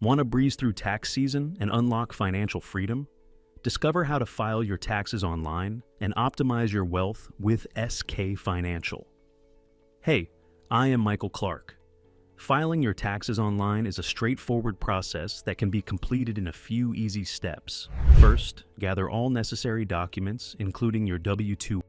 Want to breeze through tax season and unlock financial freedom? Discover how to file your taxes online and optimize your wealth with SK Financial. Hey, I am Michael Clark. Filing your taxes online is a straightforward process that can be completed in a few easy steps. First, gather all necessary documents, including your W-2,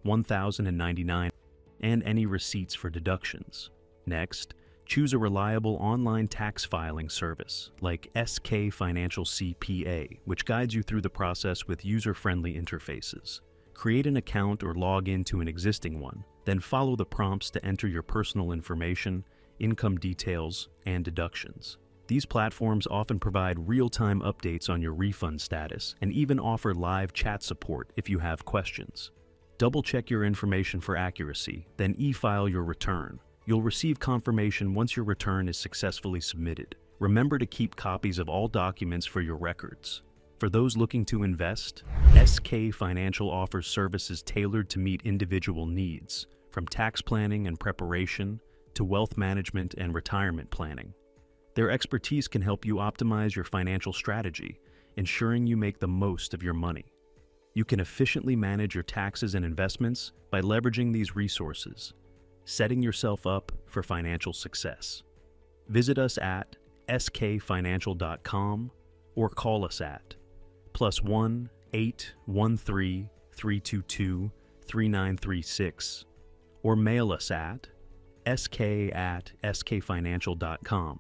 1099, and any receipts for deductions. Next, choose a reliable online tax filing service like SK Financial CPA, which guides you through the process with user-friendly interfaces. Create an account or log into an existing one, then follow the prompts to enter your personal information, income details, and deductions. These platforms often provide real-time updates on your refund status and even offer live chat support if you have questions. Double-check your information for accuracy, then e-file your return. You'll receive confirmation once your return is successfully submitted. Remember to keep copies of all documents for your records. For those looking to invest, SK Financial offers services tailored to meet individual needs, from tax planning and preparation to wealth management and retirement planning. Their expertise can help you optimize your financial strategy, ensuring you make the most of your money. You can efficiently manage your taxes and investments by leveraging these resources, setting yourself up for financial success. Visit us at skfinancial.com or call us at +1 813 322 3936 or mail us at sk@skfinancial.com.